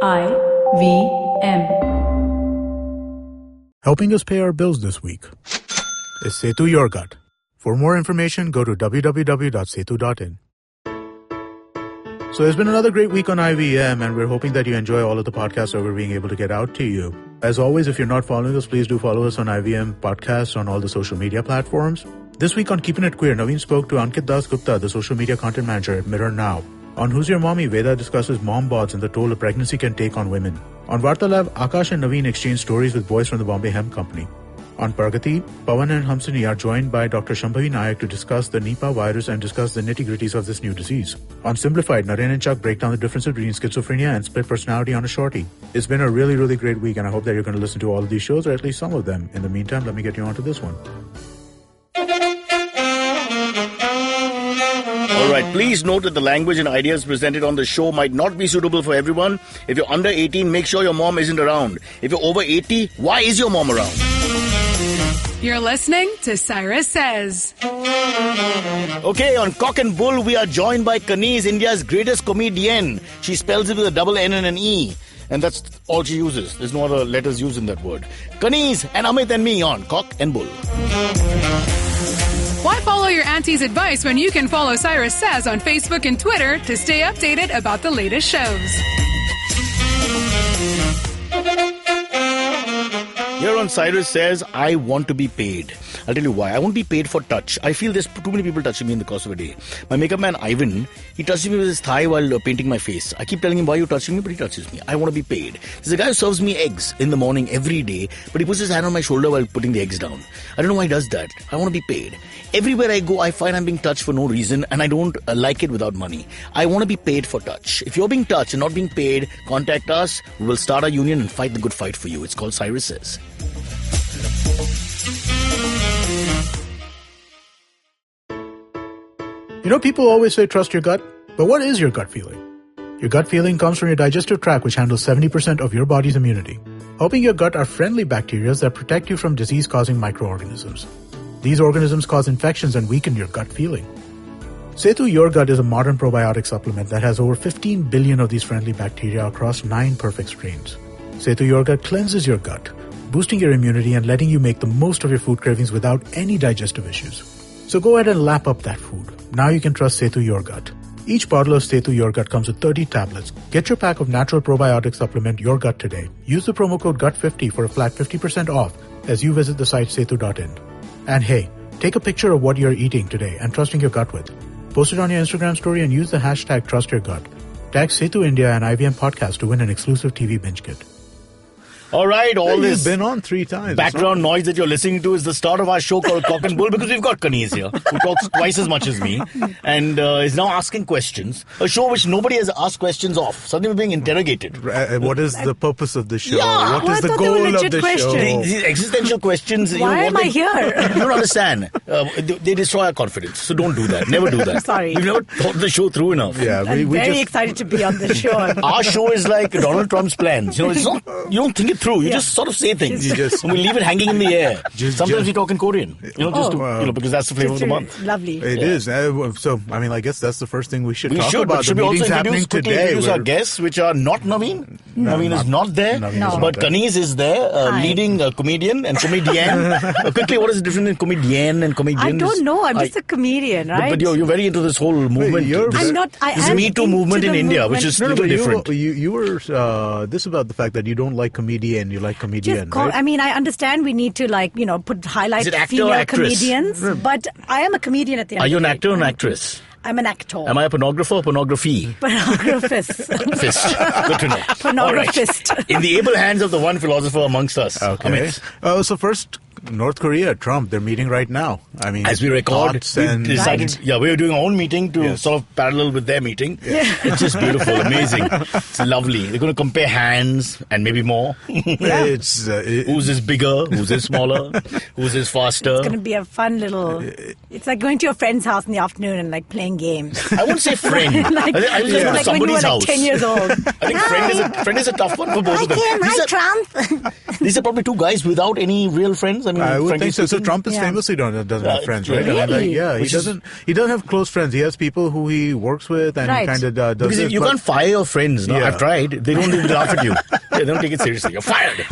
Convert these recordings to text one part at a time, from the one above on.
IVM. Helping us pay our bills this week is Setu Your Gut. For more information, go to www.setu.in. So there's been another great week on IVM, and we're hoping that you enjoy all of the podcasts that we're being able to get out to you. As always, if you're not following us, please do follow us on IVM Podcasts on all the social media platforms. This week on Keeping It Queer, Naveen spoke to Ankit Das Gupta, the social media content manager at Mirror Now. On Who's Your Mommy, Veda discusses mom bods and the toll a pregnancy can take on women. On Vartalav, Akash and Naveen exchange stories with boys from the Bombay Hemp Company. On Pragati, Pawan and Hamsini are joined by Dr. Shambhavi Nayak to discuss the Nipah virus and discuss the nitty-gritties of this new disease. On Simplified, Naren and Chuck break down the differences between schizophrenia and split personality on a shorty. It's been a really, really great week, and I hope that you're going to listen to all of these shows, or at least some of them. In the meantime, let me get you on to this one. Alright, please note that the language and ideas presented on the show might not be suitable for everyone. If you're under 18, make sure your mom isn't around. If you're over 80, why is your mom around? You're listening to Cyrus Says. Okay, on Cock and Bull, we are joined by Kaneez, India's greatest comedienne. She spells it with a double N and an E. And that's all she uses. There's no other letters used in that word. Kaneez and Amit and me on Cock and Bull. Why follow your auntie's advice when you can follow Cyrus Says on Facebook and Twitter to stay updated about the latest shows? Here on Cyrus Says, I want to be paid. I'll tell you why. I won't be paid for touch. I feel there's too many people touching me in the course of a day. My makeup man, Ivan, he touches me with his thigh while painting my face. I keep telling him, why are you touching me? But he touches me. I want to be paid. There's a guy who serves me eggs in the morning every day, but he puts his hand on my shoulder while putting the eggs down. I don't know why he does that. I want to be paid. Everywhere I go, I find I'm being touched for no reason, and I don't like it without money. I want to be paid for touch. If you're being touched and not being paid, contact us. We will start our union and fight the good fight for you. It's called Cyrus Says. You know, people always say trust your gut, but what is your gut feeling? Your gut feeling comes from your digestive tract, which handles 70% of your body's immunity. Helping your gut are friendly bacteria that protect you from disease-causing microorganisms. These organisms cause infections and weaken your gut feeling. Setu Your Gut is a modern probiotic supplement that has over 15 billion of these friendly bacteria across 9 perfect strains. Setu Your Gut cleanses your gut, boosting your immunity and letting you make the most of your food cravings without any digestive issues. So go ahead and lap up that food. Now you can trust Setu Your Gut. Each bottle of Setu Your Gut comes with 30 tablets. Get your pack of natural probiotic supplement Your Gut today. Use the promo code GUT50 for a flat 50% off as you visit the site setu.in. And hey, take a picture of what you're eating today and trusting your gut with. Post it on your Instagram story and use the hashtag TrustYourGut. Tag Setu India and IVM Podcast to win an exclusive TV binge kit. All right, You've been on 3 times. Background noise that you're listening to is the start of our show called Cock and Bull, because we've got Kaneez here, who talks twice as much as me and is now asking questions. A show which nobody has asked questions of. Suddenly we're being interrogated. What is the purpose of the show? Yeah. What is the goal of the show? These existential questions. Why am I here? You don't understand. They destroy our confidence. So don't do that. Never do that. Sorry. We've never thought the show through enough. Yeah, I'm very excited to be on this show. Our show is like Donald Trump's plans. You know, it's not. You don't think it through. You just sort of say things. And we leave it hanging in the air. Sometimes we talk in Korean. You know, because that's the flavor of the month. Lovely. It is. So, I mean, I guess that's the first thing we should talk about. But should we also introduce our guests, which are not Naveen? No. Naveen is not there. But Kaneez is there, leading comedian and comedian. Quickly, what is the difference in comedian and comedian? I don't know. I'm just a comedian, right? But you're very into this whole movement. I'm not. This Me Too movement in India, which is a little different. You were this about the fact that you don't like comedian, you like comedian, right? I mean, I understand we need to highlight female comedians, but I am a comedian at the end. Are you an actor or an actress? I'm an actor. Am I a pornographer or pornography? Pornographist. Fist. Good to know. Pornographist. Right. In the able hands of the one philosopher amongst us. Okay. So first, North Korea, Trump, they're meeting right now. I mean, as we record, we decided, we were doing our own meeting to sort of parallel with their meeting. Yeah. It's just beautiful, amazing. It's lovely. They're going to compare hands and maybe more. Yeah. Whose is bigger? Whose is smaller? Whose is faster? It's going to be a fun little. It's like going to your friend's house in the afternoon and playing games. I wouldn't say friend. I was just like somebody's when you were house. 10 years old. I think friend is a tough one for both of them. Hi, Trump. These are probably 2 guys without any real friends. I mean, I would think so. So speaking. Trump is famously doesn't have friends, right? Really? I mean, he doesn't have close friends. He has people who he works with, and he kind of does. Because this, you can't fire your friends. No, I've tried. They don't even laugh at you. They don't take it seriously. You're fired.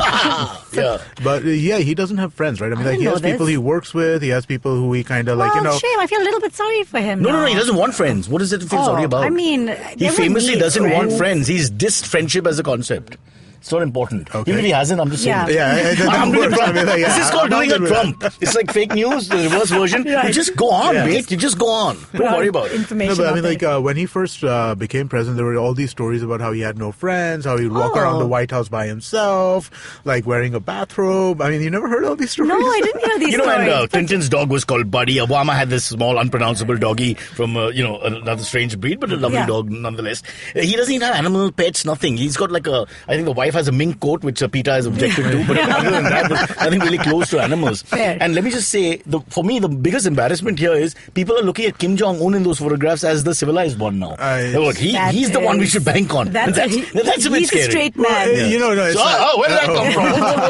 Yeah. But he doesn't have friends, right? I mean, he has people he works with. He has people who he kind of shame. I feel a little bit sorry for him. No, he doesn't want friends. What is it to feel sorry about? I mean, he famously doesn't want friends. He's dissed friendship as a concept. It's not important. Okay. Even if he hasn't, I'm just saying. I'm doing Trump. This is called doing a Trump. It's like fake news, the reverse version. You just go on, mate. You just go on. Don't worry about it. No, but I mean, when he first became president, there were all these stories about how he had no friends, how he'd walk around the White House by himself, like wearing a bathrobe. I mean, you never heard all these stories? No, I didn't hear these stories. And Clinton's dog was called Buddy. Obama had this small, unpronounceable doggy from, another strange breed, but a lovely dog nonetheless. He doesn't even have animal pets, nothing. He's got I think the wife has a mink coat, which PETA is objective to, but other than that, I think really close to animals. Fair. And let me just say, for me, the biggest embarrassment here is people are looking at Kim Jong-un in those photographs as the civilized one now. Look, he's the one we should bank on. That's a bit scary. He's a straight man. Well, where did that come from?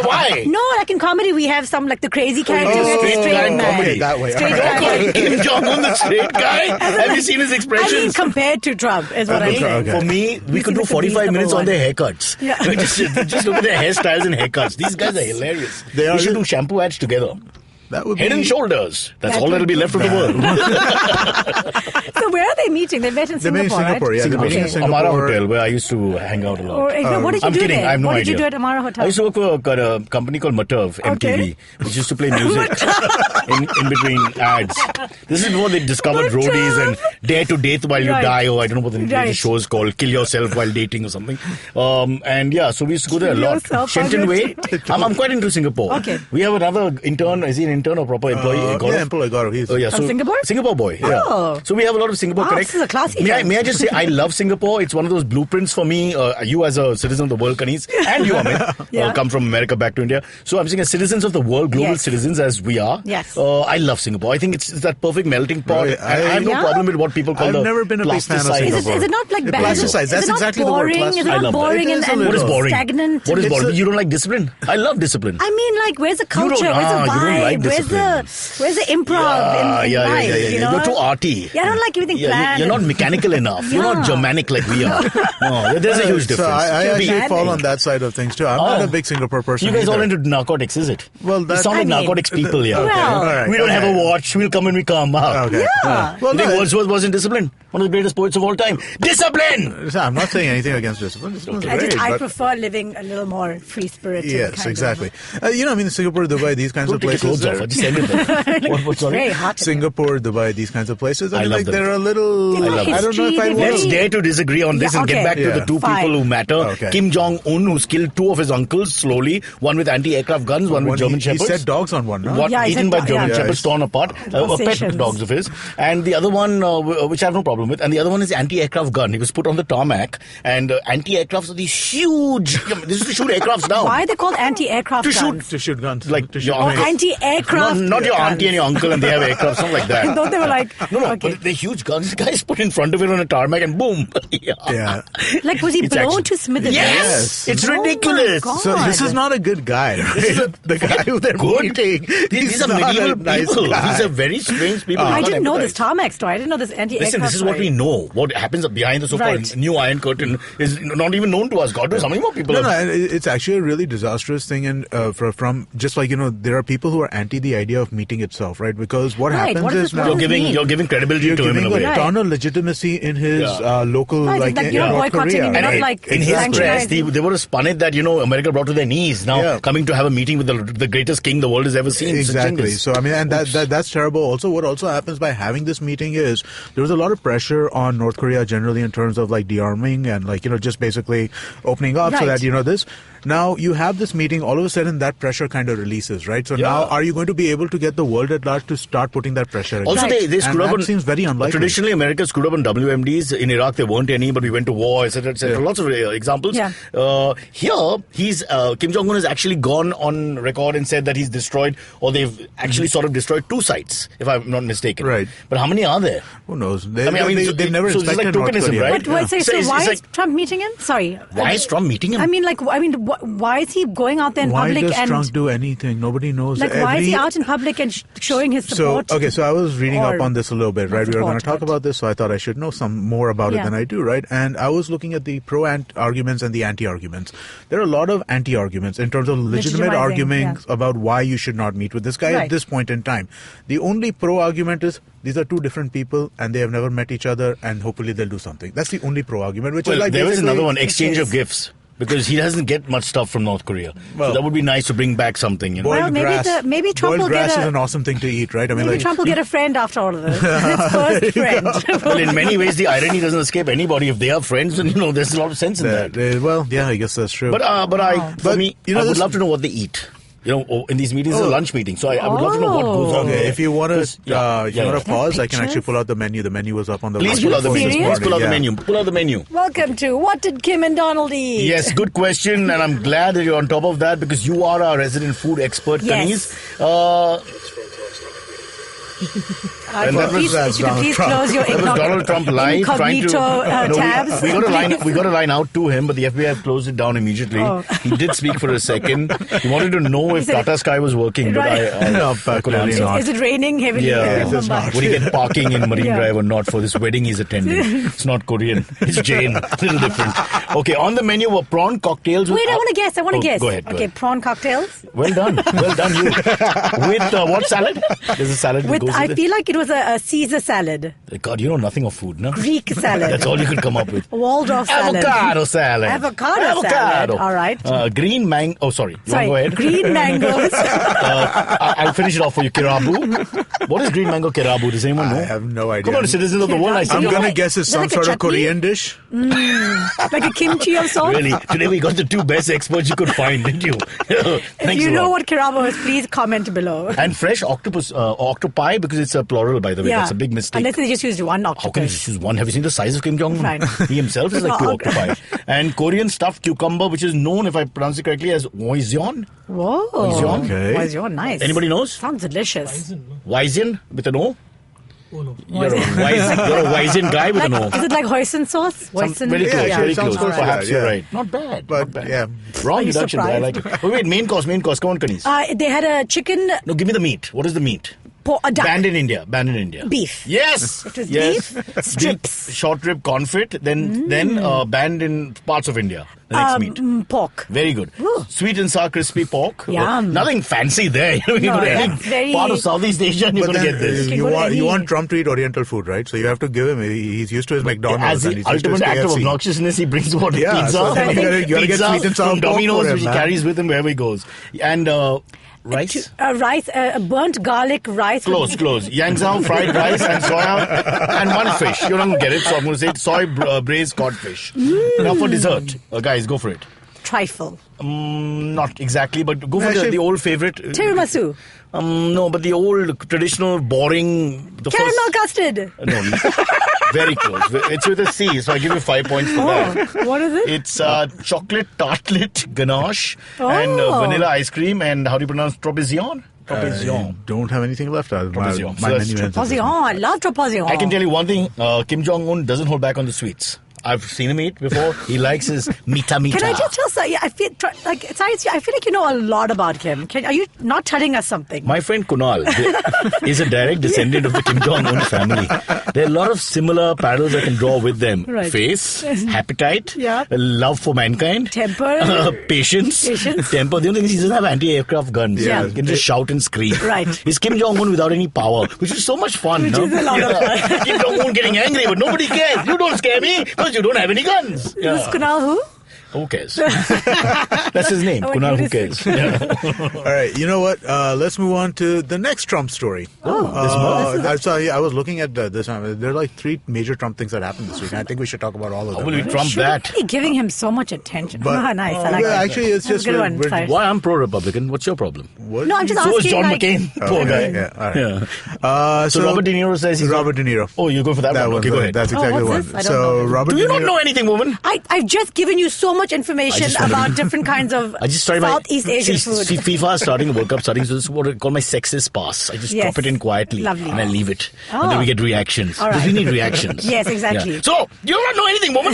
Why? No, like in comedy, we have some the crazy character. Straight guy in comedy. That way. Straight guy. Kim Jong-un, the straight guy? Have you seen his expressions? I mean, compared to Trump, is what I'm saying. For me, we could do 45 minutes on their haircuts. Yeah. Just look at their hairstyles and haircuts. These guys are hilarious. We should do shampoo ads together. That would Head and shoulders. That's all that'll be left of the world. So where are they meeting? They met in Singapore. They met in Singapore, right? yeah. They met in Singapore. Amara Hotel, where I used to hang out a lot. What did you I'm do kidding. there? I have no What idea. did you do at Amara Hotel? I used to work for a company called Matav, MTV, which used to play music in between ads. This is before they discovered roadies and Dare to Date While You Die, or I don't know what the show is called, Kill Yourself While Dating or something. So we used to go there a lot. Shenton Way. I'm quite into Singapore. Okay. We have another intern. Is he an intern or proper employee? Employee Gaurav. From Singapore? Singapore boy. Yeah. Oh. So we have a lot of Singapore connect. This is a classy May I just say, I love Singapore. It's one of those blueprints for me. You as a citizen of the world, Kaneez, and you, Amit, come from America back to India. So I'm saying as citizens of the world, global citizens as we are, I love Singapore. I think it's that perfect melting pot. Right. I have no problem with what people call I've never been a big fan of Singapore. Is it not like plasticized? That's exactly the word. Is it not boring and what is boring? Stagnant? What is boring? You don't like discipline? I love discipline. I mean, where's the culture? Where's the vibe? You don't like discipline. Where's the improv in life? You know? You're too arty. Yeah, I don't like everything planned. You're not mechanical enough. You're not Germanic like we are. No, there's a huge difference. So I actually fall on that side of things too. I'm not a big Singapore person. You guys all into narcotics, is it? Well, you sound like narcotics people here. Well, we don't have a watch. We'll come when we come out. Okay. Yeah. Well, Wordsworth was in Discipline. One of the greatest poets of all time. Discipline! I'm not saying anything against discipline. I prefer living a little more free-spirited. Yes, exactly. Singapore, Dubai, these kinds of places. What's very hot. Singapore, Dubai, these kinds of places. I love them. They're a little. I don't know if I want. Let's dare to disagree on this and get back to the two people who matter. Okay. Kim Jong-un, who's killed two of his uncles slowly, one with anti-aircraft guns, one with German shepherds. He set dogs on one, no? Eaten by German shepherds, torn apart, pet dogs of his. And the other one, which I have no problem with, and the other one is anti-aircraft gun. He was put on the tarmac, and anti-aircrafts are these huge. This is to shoot aircrafts down. Why are they called anti-aircraft guns? To shoot guns. Like anti-aircraft. Not your auntie and your uncle, and they have aircraft, something like that. I thought they were like but they're huge guns. The guy's put in front of it on a tarmac, and boom. Yeah. Like, was he blown to smithereens? Yes. It's ridiculous. So this is not a good guy. Right? The guy who they're meeting. These are medieval people. These are very strange people. I didn't know this tarmac story. I didn't know this anti-aircraft. Listen, this is what we know. What happens behind the so-called new Iron Curtain is not even known to us. God knows how many more people. No, it's actually a really disastrous thing, and from just like there are people who are anti the idea of meeting itself, right? Because what happens is now you're giving credibility to him in a way. You're giving a ton of legitimacy in his local you're boycotting him. You're not like in his press, they would have spun it that America brought to their knees now coming to have a meeting with the greatest king the world has ever seen. Exactly. So and that's terrible. Also, what also happens by having this meeting is there was a lot of pressure on North Korea generally in terms of like de-arming and just basically opening up so that this. Now you have this meeting. All of a sudden, that pressure kind of releases, right? So now, are you going going to be able to get the world at large to start putting that pressure again? Also, they screwed up on... seems very unlikely. Traditionally, America screwed up on WMDs. In Iraq, there weren't any, but we went to war, etc., etc. Lots of examples. Yeah. Here, Kim Jong-un has actually gone on record and said that he's destroyed, or they've actually sort of destroyed 2 sites, if I'm not mistaken. Right. But how many are there? Who knows? They've never inspected North Korea. Right? So why is Trump meeting him? Sorry. Why is Trump meeting him? Why is he going out there in public? Why does Trump do anything? Nobody knows. Why is he out in public and showing his support? So I was reading up on this a little bit, right? We were going to talk about this, so I thought I should know some more about it than I do, right? And I was looking at the pro-arguments and the anti-arguments. There are a lot of anti-arguments in terms of legitimate arguments about why you should not meet with this guy at this point in time. The only pro-argument is these are 2 different people and they have never met each other and hopefully they'll do something. That's the only pro-argument. Which is there was another one, exchange of gifts. Because he doesn't get much stuff from North Korea. Well, so that would be nice to bring back something. Maybe Trump will grass get is an awesome thing to eat, right? Maybe Trump will get a friend after all of this. His first friend. Well, in many ways, the irony doesn't escape anybody. If they are friends, then, there's a lot of sense in that. I guess that's true. But I would love to know what they eat. In these meetings, it's a lunch meeting, so I would love to know what goes on. Okay, if you want to pause, I can actually pull out the menu. The menu was up on the. Please pull out the menu. Please pull out the menu. Pull out the menu. Welcome to What Did Kim and Donald Eat? Yes, good question, and I'm glad that you're on top of that because you are our resident food expert, Kaneez. Could you please close your that was Donald Trump live trying to tabs. We got a line out to him, but the FBI closed it down immediately. He did speak for a second. He wanted to know if Tata Sky was working, but I could answer. Is it raining heavily? Yeah. Would he get parking in Marine Drive or not for this wedding he's attending? It's not Korean. It's Jain. A little different. Okay, on the menu were prawn cocktails. Wait, I want to guess. Go ahead. Okay, prawn cocktails. Well done, you. With what salad? There's a salad that goes with it. I feel like it was a Caesar salad. God, you know nothing of food, no? Greek salad. That's all you could come up with. Waldorf salad. Avocado salad. Salad. All right. Green mango. Oh, sorry. You want to go ahead? Green mangoes. I'll finish it off for you. Kerabu. What is green mango kerabu? Does anyone know? I have no idea. Come on, citizens of the world. I'm going to guess it's some sort of Korean dish. Like a kimchi or something? Really? Today we got the 2 best experts you could find, didn't you? If you know what kerabu is, please comment below. And fresh octopus, octopi, because it's a plural, by the way. That's a big mistake. Unless they just used one octopus. How can you just use one? Have you seen the size of Kim Jong-un? He himself is like 2 octopi. And Korean stuffed cucumber, which is known, if I pronounce it correctly, as Waiseon. Whoa. Waiseon. Okay. Waiseon, nice. Anybody knows? Sounds delicious. Waiseon with an O? Oh, no. You're a Waiseon guy with an O. Is it like hoisin sauce? Very close, very close. Perhaps you're right. Not bad. Wrong deduction, but I like it. Oh, wait, main course. Come on, Kaneez. They had a chicken. No, give me the meat. What is the meat? A duck. Banned in India. Beef. Yes. It was beef, strips. Short rib confit, then banned in parts of India. The next meat. Pork. Very good. Ooh. Sweet and sour crispy pork. Yum. Nothing fancy there. You go to any part of Southeast Asia and you're going to get this. You want Trump to eat Oriental food, right? So you have to give him. He's used to his McDonald's. As the ultimate act of obnoxiousness, he brings what? Pizza. So you gotta get sweet and sour from Domino's, which he man. carries with him wherever he goes. And rice? Burnt garlic rice. Close. Yangzhou fried rice and soya and one fish. You're not going to get it, so I'm going to say soy braised codfish. Now for dessert. Guys, go for it. Trifle. Not exactly, but go for the old favorite. Tiramisu. No, but the old traditional boring. Caramel custard. No, very close. It's with a C, so I give you 5 points for that. What is it? It's chocolate tartlet ganache and vanilla ice cream and how do you pronounce tropizion? I don't have anything left. My menu Tropizion. I love tropizion. I can tell you one thing. Kim Jong-un doesn't hold back on the sweets. I've seen him eat before. He likes his mita. Can I just tell you? I feel like you know a lot about him. Are you not telling us something? My friend Kunal is a direct descendant of the Kim Jong-un family. There are a lot of similar parallels I can draw with them. Right. Face, appetite, love for mankind, temper, patience, temper. The only thing is he doesn't have anti-aircraft guns. He can just shout and scream. Right. He's Kim Jong-un without any power, which is so much fun. Which is a lot of fun. Kim Jong-un getting angry, but nobody cares. You don't scare me because you don't have any guns. Is Kunal who? Who cares? That's his name, Kunal. Who cares? Yeah. All right, you know what? Let's move on to the next Trump story. I was looking at this. There are like 3 major Trump things that happened this week. And I think we should talk about all of them. How will we Trump that? Be giving him so much attention. But, nice. I like that. Actually, it's just why I'm pro-Republican. What's your problem? What? No, I'm just asking. So is John McCain. Poor guy. Yeah, all right. So Robert De Niro says he's Robert De Niro. Oh, you go for that one. Okay, go ahead. That's exactly the one. I don't know. Robert Do you De Niro, not know anything, woman? I've just given you so much information about different kinds of Southeast Asian food. FIFA is starting, the World Cup starting, so this is what I call my sexist pass. I just drop it in quietly. Lovely. And I leave it. And then we get reactions. Because we need reactions. Yes, exactly. Yeah. So, you do not know anything, woman.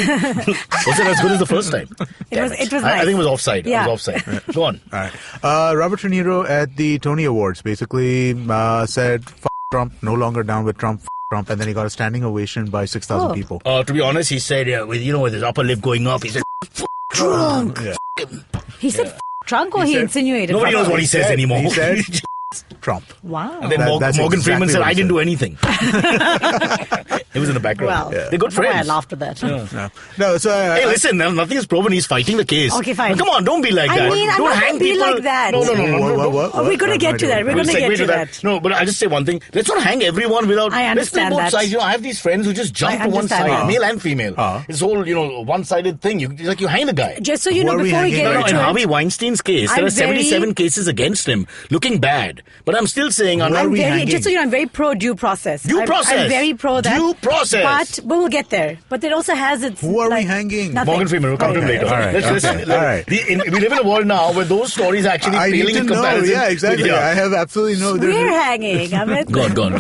Was it as good as the first time? It was nice. I think it was offside. Yeah. It was offside. Go on. All right. Robert De Niro at the Tony Awards basically said, "F Trump, no longer down with Trump, f Trump," and then he got a standing ovation by 6,000 people. To be honest, he said, with his upper lip going up, he said, "F Trump." He said F Trump, or he insinuated? Nobody knows what he says anymore. He said Trump. Wow. And then Morgan Freeman said, "I didn't do anything." It was in the background. Well, they're good friends. I laughed at that. No, so hey, listen, nothing is proven. He's fighting the case. Okay, fine. Come on, don't be like that. I'm don't not hang going to be people. like that. No. We're going to get to that. We're going to get to that. No, but I'll just say one thing. Let's not hang everyone without... I understand let's play both that. sides. I have these friends who just jump to one side, male and female. It's whole, one-sided thing. You hang the guy. Just so you know, before we get into In it... Harvey Weinstein's case, there are 77 cases against him, looking bad. But I'm still saying... Just so you know, I'm very pro due process. Due process. I'm very pro that. Due process. But we'll get there. But it also has its... Who are we hanging? Nothing. Morgan Freeman, we'll come to him later. All right. We live in a world now where those stories actually failing in comparison. Yeah, exactly. I have absolutely no... We're hanging, Amit. Go on.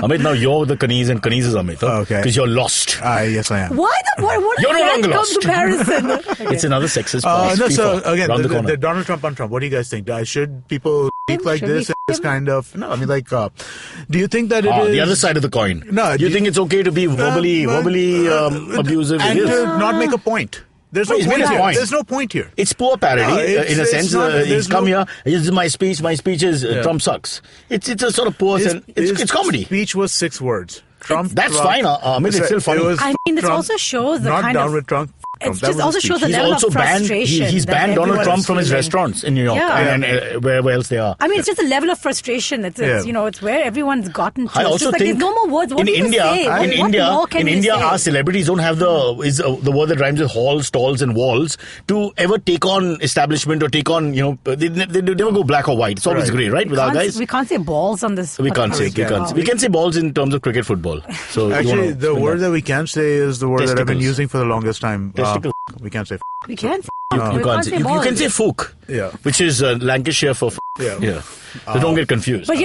Amit, now you're the Kaneez and Kaneez is Amit. Huh? Okay. Because you're lost. Yes, I am. What You're no longer lost. Comparison? It's another sexist pass. So again, the Donald Trump on Trump. What do you guys think? Should people speak like this? This kind of... No, I mean, like... do you think that it is... the other side of the coin. No. You think it's okay to be verbally abusive? And to not make a point. There's no point here. There's no point here. It's poor parody, in a sense. He's come here. This is my speech. My speech is Trump sucks. It's a sort of poor... It's comedy. Speech was 6 words. Trump. That's fine. It's still funny. I mean, this also shows the kind of... Not down with Trump. It just also shows the level of frustration. He's banned Donald Trump from his restaurants in New York and where else they are. I mean, it's just a level of frustration. It's it's where everyone's gotten to. I also think there's no more words. What in India, our say? celebrities don't have the word that rhymes with halls, stalls, and walls to ever take on establishment or take on they never go black or white. It's always grey, right? With our guys, we can't say balls on this. We can't say. We can say balls in terms of cricket football. So actually, the word that we can say is the word that I've been using for the longest time. We can't say. We can't. You can say fook, which is Lancashire for. So don't get confused. But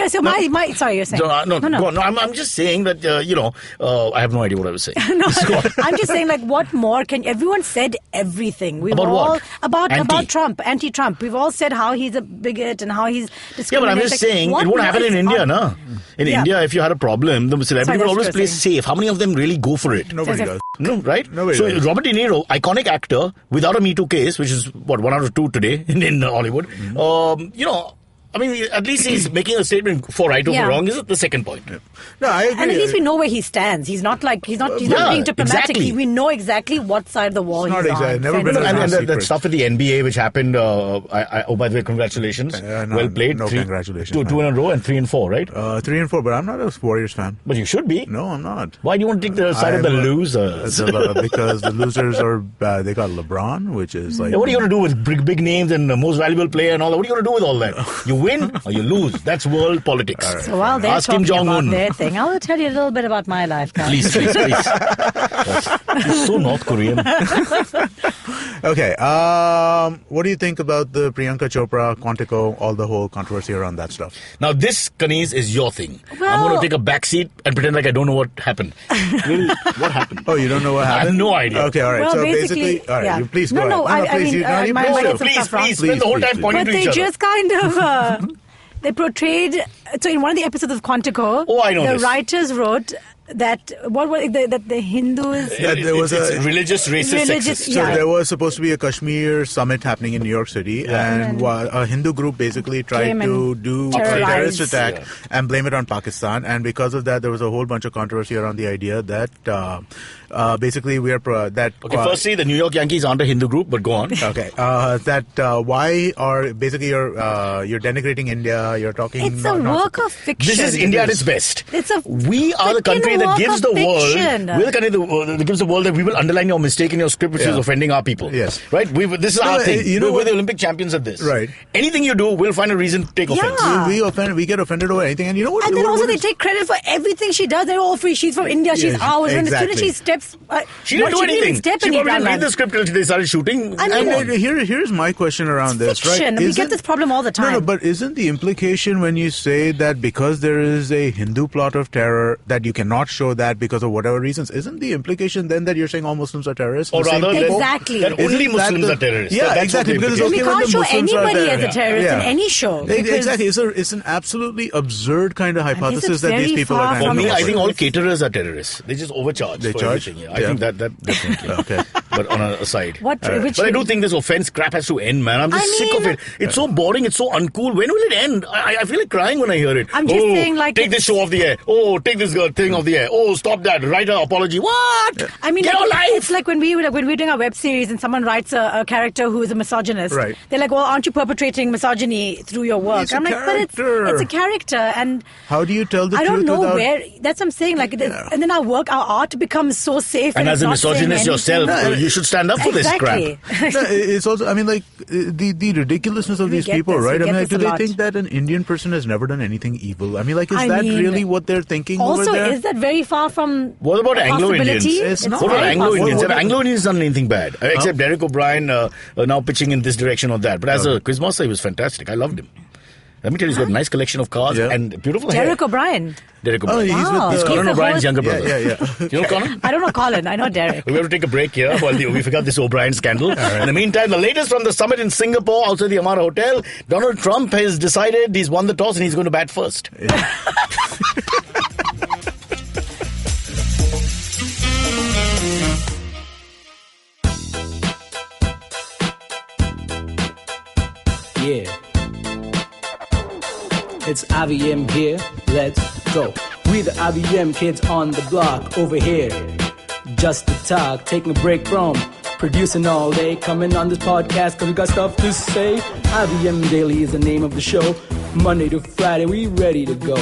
sorry, you're saying. No. I'm just saying that I have no idea what I was saying. I'm just saying, like, what more can everyone said everything. About Trump, anti-Trump. We've all said how he's a bigot and how he's discriminating. Yeah, but I'm just saying it won't happen in India, no. In India, if you had a problem, the celebrity will always play safe. How many of them really go for it? Nobody does. No, right? Nobody so does. Robert De Niro, iconic actor, without a Me Too case, which is 1 out of 2 today in Hollywood. I mean, at least he's making a statement for right over wrong. Is the second point? No, I agree. And at least we know where he stands. He's not being diplomatic. Exactly. We know exactly what side of the wall he's on. Never been and that stuff with the NBA, which happened. By the way, congratulations. Well played. No, congratulations. 2 in a row and 3 and 4, right? 3 and 4, but I'm not a Warriors fan. But you should be. No, I'm not. Why do you want to take the side of the losers? Because the losers are they got LeBron, which is like. What are you going to do with big names and the most valuable player and all that? What are you going to do with all that? You win or you lose. That's world politics. Right. So while they're Ask talking Kim Jong-un. about their thing, I'll tell you a little bit about my life, guys. Please. You're so North Korean. Okay. What do you think about the Priyanka Chopra, Quantico, all the whole controversy around that stuff? Now, this, Kaneez, is your thing. Well, I'm going to take a back seat and pretend like I don't know what happened. Really? What happened? Oh, you don't know what happened? I have no idea. Okay, all right. Well, so basically, all right, you please go ahead. Please, spend the whole time pointing to each other. But they just kind of... They portrayed... So in one of the episodes of Quantico, I know the writers wrote that what was that the Hindus? There was it's religious, racist, sexist. So there was supposed to be a Kashmir summit happening in New York City, and a Hindu group basically tried to do a terrorist attack and blame it on Pakistan. And because of that, there was a whole bunch of controversy around the idea that basically we are firstly, the New York Yankees aren't a Hindu group, but go on. Okay, why are basically you're denigrating India? You're talking. It's a work of fiction. This is India at its best. We are the country that gives the world. We're the country that gives the world that we will underline your mistake in your script, which is offending our people. Yes, right. This is our thing. We're the Olympic champions at this. Right. Anything you do, we'll find a reason to take offense. We get offended over anything, and you know what? And then also they take credit for everything she does. They're all free. She's from India. She's ours. And as soon as she steps, she didn't do anything. She probably didn't read the script until they started shooting. Here's my question around this. Fiction. Right? We get this problem all the time. No, but isn't the implication when you say that because there is a Hindu plot of terror that you cannot show that because of whatever reasons, isn't the implication then that you're saying all Muslims are terrorists? Or rather, exactly. that only Muslims are terrorists. Yeah, exactly. Because we can't show anybody as a terrorist in any show. Exactly. It's an absolutely absurd kind of hypothesis that these people are. For me, I think all caterers are terrorists. They just overcharge. They for charge. Everything. I think that definitely. Okay. But on a aside. But I do think this offense crap has to end, man. I'm just sick of it. It's so boring. It's so uncool. When will it end? I feel like crying when I hear it. I'm just saying, like, take this show off the air. Oh, take this thing off the air. Oh, stop that. Write an apology. What? I mean, get a life. It's like when we're doing our web series and someone writes a character who is a misogynist. Right. They're like, well, aren't you perpetrating misogyny through your work? I'm like, but it's a character. And how do you tell the truth? I don't know where. That's what I'm saying. Like, and then our art becomes so safe. And as a misogynist yourself, you should stand up for this crap. It's also, I mean, like the ridiculousness of these people, right? I mean, like, do they think that an Indian person has never done anything evil? I mean, like, is that really what they're thinking over there? Also, is that very far from what about Anglo-Indians? What about Anglo-Indians? Have Anglo-Indians done anything bad? Except Derek O'Brien now pitching in this direction or that. But as a quizmaster, he was fantastic. I loved him. Let me tell you, he's got a nice collection of cars and beautiful hair. Derek O'Brien. Derek O'Brien. He's Colin O'Brien's younger brother. You know Colin? I don't know Colin. I know Derek. We have to take a break here while we figure out this O'Brien scandal. In the meantime, the latest from the summit in Singapore outside the Amara Hotel, Donald Trump has decided he's won the toss and he's going to bat first. Yeah. It's IVM here, let's go. We the IVM kids on the block over here. Just to talk, taking a break from producing all day. Coming on this podcast cause we got stuff to say. IVM Daily is the name of the show. Monday to Friday, we ready to go.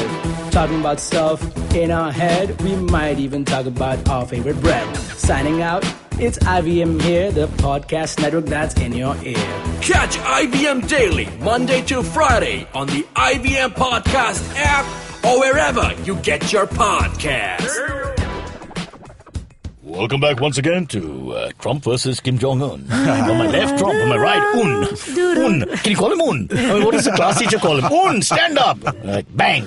Talking about stuff in our head. We might even talk about our favorite bread. Signing out, it's IVM here, the podcast network that's in your ear. Catch IVM Daily, Monday to Friday on the IVM Podcast app or wherever you get your podcasts. Welcome back once again to Trump versus Kim Jong-un. On my left, Trump. On my right, Un. Can you call him Un? I mean, what does the class teacher call him? Un, stand up! Like, bang!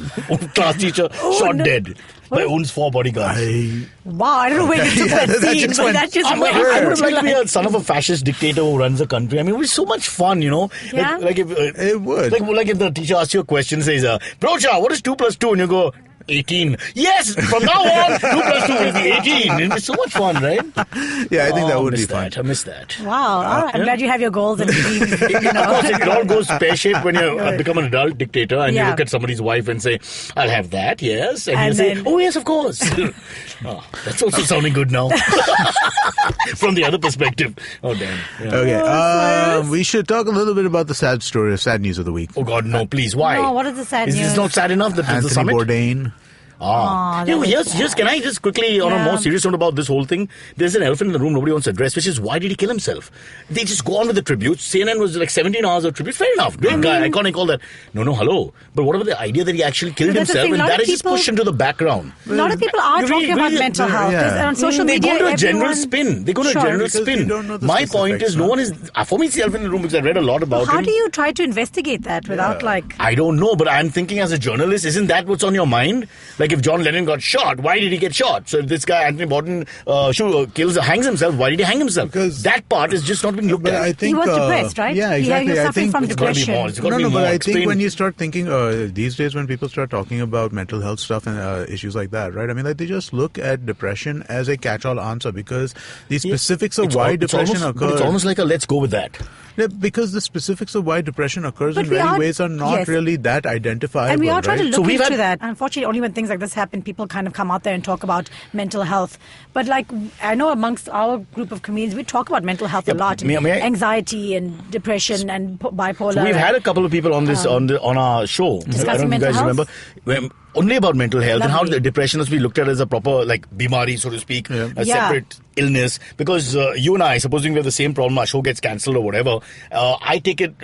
Class teacher shot dead by Un's 4 bodyguards. Wow, I don't know where you took that scene, but that just went. I would like to be a son of a fascist dictator who runs the country. I mean, it was so much fun, you know? Yeah. Like if, it would. Like if the teacher asks you a question, says, Brocha, what is 2 plus 2? And you go, 18. Yes, from now on, 2 plus 2 will be 18. It was so much fun, right? Yeah, I think that would be fun. I miss that. Wow, all right. I'm glad you have your goals and dreams. Of course, it all goes pear-shaped when you become an adult dictator and you look at somebody's wife and say, I'll have that, yes. And you say, oh, yes, of course. That's also sounding good now. From the other perspective. Oh, damn. Yeah. Okay, we should talk a little bit about the sad news of the week. Oh, God, no, please. Why? No, what is the sad news? Is this not sad enough that the summit? Anthony Bourdain. Here's can I just quickly, on a more serious note about this whole thing, there's an elephant in the room nobody wants to address, which is why did he kill himself? They just go on with the tributes. CNN was like 17 hours of tributes. Fair enough. Great guy. Iconic, all that. No, hello. But what about the idea that he actually killed himself? And that is just pushed into the background. A lot of people are talking about mental health. On social media, they go to a general spin. My point is, no one is... For me, it's the elephant in the room because I read a lot about him. How do you try to investigate that without I don't know, but I'm thinking as a journalist, isn't that what's on your mind? Like, Like if John Lennon got shot, why did he get shot? So if this guy, Anthony Borden, hangs himself, why did he hang himself? Because that part is just not being looked at. I think, he was depressed, right? Yeah, exactly. He was suffering from depression. But I think when you start thinking, these days when people start talking about mental health stuff and issues like that, right? I mean, like they just look at depression as a catch-all answer because the specifics of why depression occurs. It's almost like a let's go with that. Yeah, because the specifics of why depression occurs in many ways are not really that identifiable. And we are trying to look into that. And unfortunately, only when things like this happen, people kind of come out there and talk about mental health. But like, I know amongst our group of comedians, we talk about mental health a lot. Anxiety and depression and bipolar. So we've had a couple of people on this on our show. Discussing mental health. Remember? Only about mental health and how the depression has to be looked at as a proper bimari, so to speak, a separate illness. Because you and I, supposing we have the same problem, our show gets cancelled or whatever, I take it,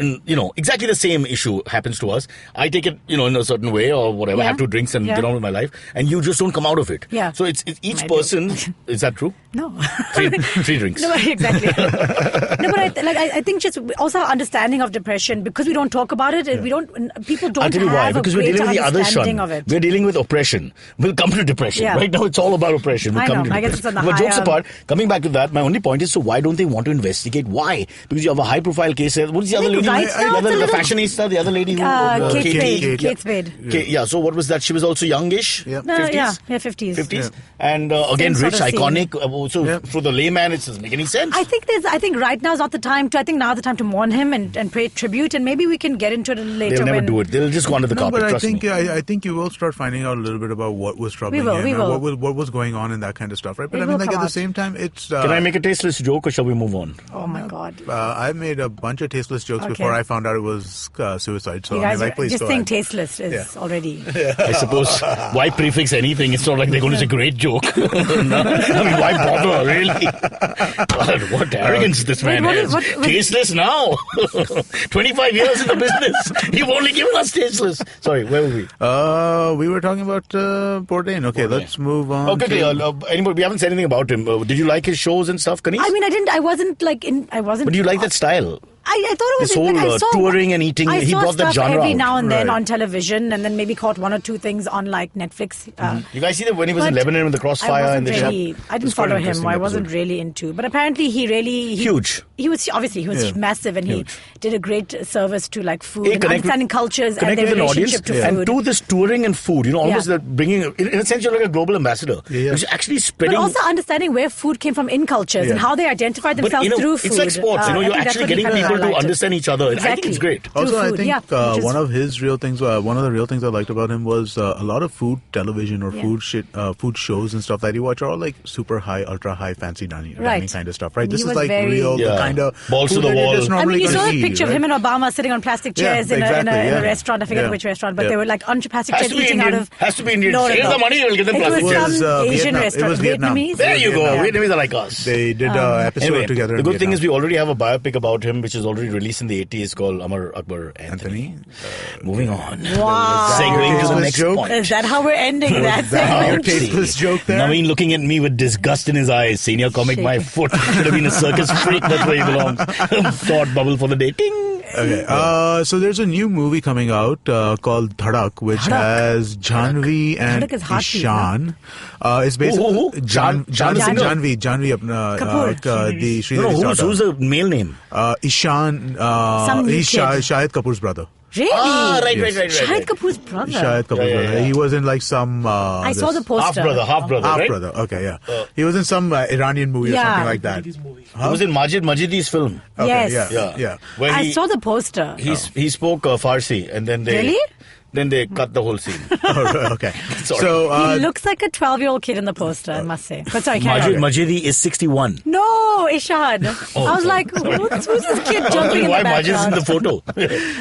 exactly the same issue happens to us. I take it, in a certain way or whatever, have 2 drinks and get on with my life, and you just don't come out of it. Yeah. So it's each person. Is that true? No. 3 drinks. No, exactly. But I think just also our understanding of depression, because we don't talk about it, people don't have a greater understanding of it. We're dealing with oppression. We'll come to depression. Yeah. Right now it's all about oppression. I guess it's on the But jokes apart, coming back to that, my only point is, so why don't they want to investigate? Why? Because you have a high-profile case. What is the other lady? The fashionista, the other lady who... Kate Spade. Yeah, so what was that? She was also youngish? Yeah. 50s? Yeah, 50s. 50s. Yeah. And again, rich, iconic. So for the layman, it doesn't make any sense. I think right now is not the time to... I think now is the time to mourn him and pay tribute, and maybe we can get into it a little later. They'll never do it. They'll just go under the carpet, trust me. I think you will start finding out a little bit about what was troubling him and what was going on and that kind of stuff, right? But I mean, at the same time, it's... Can I make a tasteless joke or shall we move on? Oh my God. I made a bunch of tasteless jokes before I found out it was suicide. So please just saying tasteless is already... I suppose, why prefix anything? It's not like they're going to say great joke. Why bother, really? What arrogance this man has. Tasteless now. 25 years in the business. You've only given us tasteless. Sorry, where were we? We were talking about Bourdain. Okay, let's move on. Okay. We haven't said anything about him. Did you like his shows and stuff, Kaneez? I mean, I wasn't. But do you like that style? I thought it was this whole touring and eating. He brought that genre every out. now and then on television, and then maybe caught 1 or 2 things on Netflix. You guys see that when he was in Lebanon with the crossfire and the shop? I didn't follow him. I wasn't really into. But apparently, huge. He was massive, and he did a great service to food and understanding cultures and their relationship to food. And do this touring and food. Almost bringing. In a sense, you're like a global ambassador. Which is actually spreading. But also understanding where food came from in cultures and how they identified themselves through food. It's like sports. You're actually getting people to understand each other. Exactly. I think it's great. Also, I think one of his real things, one of the real things I liked about him was a lot of food television or food shows and stuff that you watch are all super high, ultra high, fancy dining kind of stuff, right? This is real, the kind of balls to the wall. I mean, you saw a picture of him and Obama sitting on plastic chairs in a restaurant. I forget which restaurant, but they were on plastic chairs eating out of. Has to be Indian. Save the money, you'll get them plastic chairs. It was Asian restaurant. It was Vietnam. There you go. Vietnamese are like us. They did an episode together. The good thing is we already have a biopic about him, which is already released in the 80s called Amar Akbar Anthony. Moving on. Wow. Segueing to the next point. Is that how we're ending that segment? Your tasteless joke there? Naveen looking at me with disgust in his eyes. Senior comic, my foot should have been a circus freak. That's where he belongs. Thought bubble for the day. Ting. Okay. So there's a new movie coming out called Dhadak, which has Janhvi and Ishan. It's basically Janhvi the Sridevi's daughter. Who's the male name? Ishan. He's Shahid Kapoor's brother. Really? Right. Shahid Kapoor's brother. Shahid Kapoor's brother. He was in some... I saw the poster. Half brother, right? Half brother, okay, yeah. He was in some Iranian movie or something like that. He was in Majidi's film. Okay, yes. Yeah. I saw the poster. He spoke Farsi and then they... Really? Then they cut the whole scene. Okay. So he looks like a 12-year-old kid in the poster, I must say. But sorry, Majidi is 61. No, Ishad. I was like, who's this kid jumping in the background? Why Majid is in the photo?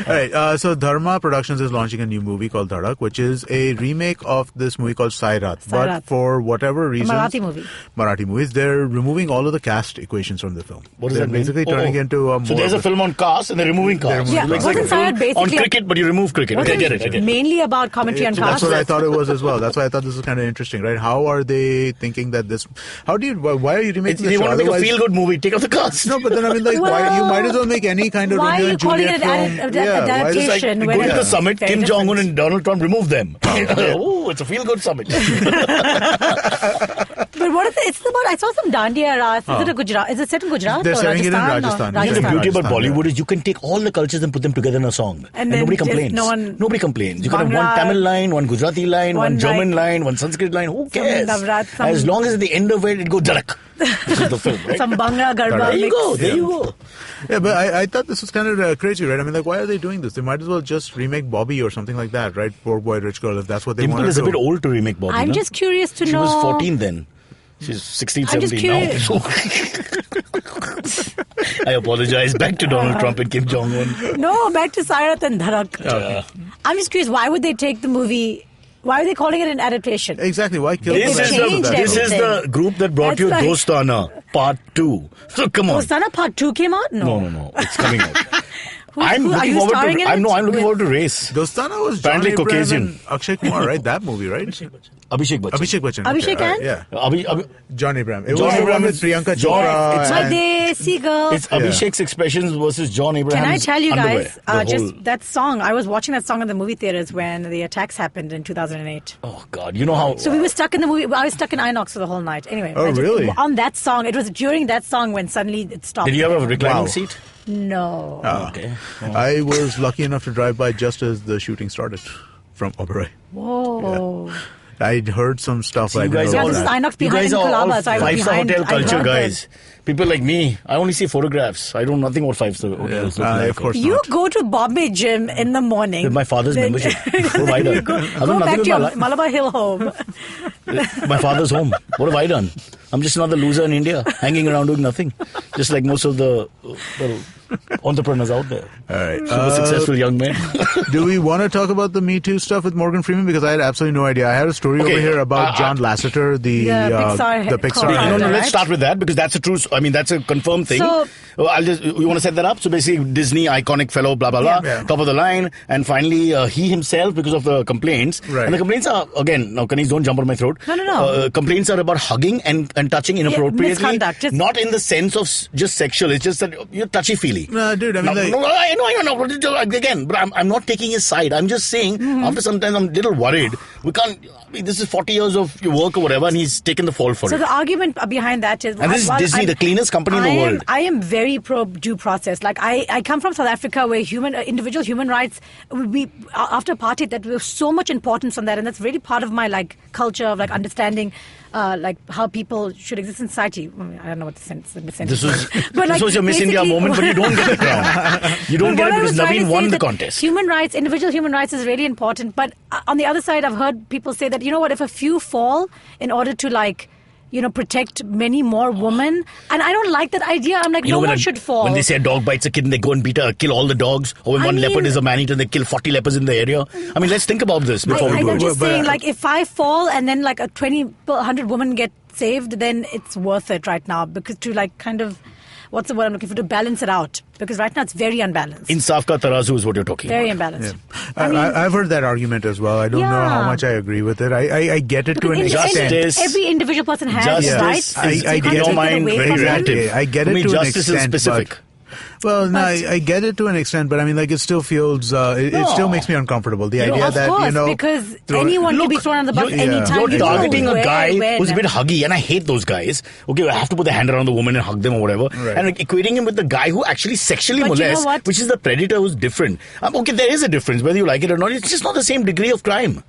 All right. So Dharma Productions is launching a new movie called Dhadak, which is a remake of this movie called Sairat. But for whatever reason, Marathi movies, they're removing all of the caste equations from the film. What does that mean? Basically turning into a more... So there's a film on caste and they're removing caste. Yeah, wasn't Sairat basically... On cricket, but you remove cricket. Okay, I get it. mainly about commentary on That's caste. what I thought it was as well. That's why I thought this was kind of interesting, right? How are they thinking that this? Why are you remaking They this show? want to make a Otherwise- feel-good movie. Take out the cast. No, but then I mean, like, why you might as well make any kind of Why Romeo are you and calling Juliet it an film. adaptation? It's like when go to it's the summit, very Kim different. Jong-un and Donald Trump remove them. Oh, it's a feel-good summit. But what is it? It's about, I saw some Dandiya Ras. Is it a Gujarat? Is it set in Gujarat? They're or setting it in Rajasthan? Rajasthan. The beauty about Rajasthan, Bollywood is you can take all the cultures and put them together in a song. And And then nobody just complains. nobody complains. You can have Bangla, one Tamil line, one Gujarati line, one German line, one Sanskrit line. Who cares? Navrat, As long as at the end of it goes Jarak. This is the film, right? Some Bangla, Garba There you mix. go. There you go. Yeah, but I thought this was kind of crazy, right? I mean, like, why are they doing this? They might as well just remake Bobby or something like that, right? Poor boy, rich girl, if that's what they want Dimple to is do. a bit old to remake Bobby. I'm no? just curious to She know. was 14 then. She's 16, I'm just 17 now. curious. I apologize. Back to Donald Trump and Kim Jong-un. No, back to Sairat and Dharak. I'm just curious, why would they take the movie? Why are they calling it an adaptation? Exactly. Why kill This the is rest of changed that? This is the group that brought That's you like- Dostana Part 2. So come on. Dostana Part 2 came out? No. It's coming out. Are you starring in it? I'm looking forward to Race. Dostana was John Apparently Abraham Caucasian. and Akshay Kumar, right? That movie, right? Abhishek Bachchan. Abhishek Bachchan. Abhishek okay, and? yeah. John Abraham. It John was the Abraham one with is- Priyanka John- Chopra. it's- My and- Desi girl. It's Abhishek's expressions versus John Abraham's Can I tell you underwear. guys, The whole- just that song, I was watching that song in the movie theaters when the attacks happened in 2008. Oh, God. You know how... So we were stuck in the movie. I was stuck in Inox for the whole night. Anyway. Oh, really? On that song. It was during that song when suddenly it stopped. Did you have a reclining Wow. seat? No. Okay. I was lucky enough to drive by just as the shooting started from Oberoi. Whoa. I'd heard some stuff. See, I you didn't guys know Yeah, are all, this is that. Inox you behind guys in are all Colaba, so I was five-star behind. hotel I culture heard guys. People like me, I only see photographs. I don't know nothing about five-star hotels. look like. Of course You not. go to Bombay Gym in the morning. With my father's Then- membership. What have I done? go I've done go nothing back with to my your life. Malabar Hill home. My father's home. What have I done? I'm just another loser in India, hanging around doing nothing. Just like most of the entrepreneurs out there. All right. Super successful young men. Do we want to talk about the Me Too stuff with Morgan Freeman? Because I had absolutely no idea. I had a story Okay, over here about John Lasseter, the Pixar Pixar. co-founder. No, Right? let's start with that because that's a true. I mean, that's a confirmed thing. So- you want to set that up? So basically, Disney iconic fellow, blah blah blah, Yeah. top of the line, and finally he himself, because of the complaints, Right. and the complaints are again. Now, Kaneez, don't jump on my throat. No. Complaints are about hugging and touching inappropriately, misconduct, just- not in the sense of just sexual. It's just that you're touchy feely. No, dude, I mean, like- I know. Again, but I'm not taking his side. I'm just saying, after some time, I'm a little worried. We can't. I mean, this is 40 years of your work or whatever, and he's taken the fall for So it. the argument behind that is... And this is while Disney, the cleanest company in the world. I am very pro due process. Like, I come from South Africa where individual human rights, after apartheid, that was so much importance on that. And that's really part of my, like, culture of, like, understanding... like how people should exist in society. I don't know what the sentence This was, but this was your Miss India basically- moment, but you don't get the crown. You don't But get what it I because was trying to Naveen say won is the that contest. Human rights, individual human rights is really important. But on the other side, I've heard people say that, you know what, if a few fall in order to, like, protect many more women. And I don't like that idea. I'm like, no one should fall. When they say a dog bites a kid and they go and kill all the dogs, or when one leopard is a man-eater and they kill 40 leopards in the area. I mean, let's think about this before we do I'm it. just saying, like, if I fall and then, like, 100 women get saved, then it's worth it right now. Because to, like, kind of... What's the word I'm looking for? To balance it out. Because right now it's very unbalanced. Insaf ka tarazu is what you're talking Very about. unbalanced. I've heard that argument as well. I don't know how much I agree with it. I get it to an extent. Justice. Every individual person has Justice rights. I is, get in your it. mind, Away very from them. relative. I get For it me, to an justice extent, is specific. but- Well, no, I get it to an extent, but I mean, like, it still feels, it still makes me uncomfortable. The idea Of that, course, because anyone can be thrown on the bus anytime. You're You don't know targeting a where, guy when. who's a bit huggy, and I hate those guys. Okay, I have to put the hand around the woman and hug them or whatever. Right. And like, equating him with the guy who actually sexually But you know molests, what? which is the predator who's different. Okay, there is a difference, whether you like it or not. It's just not the same degree of crime.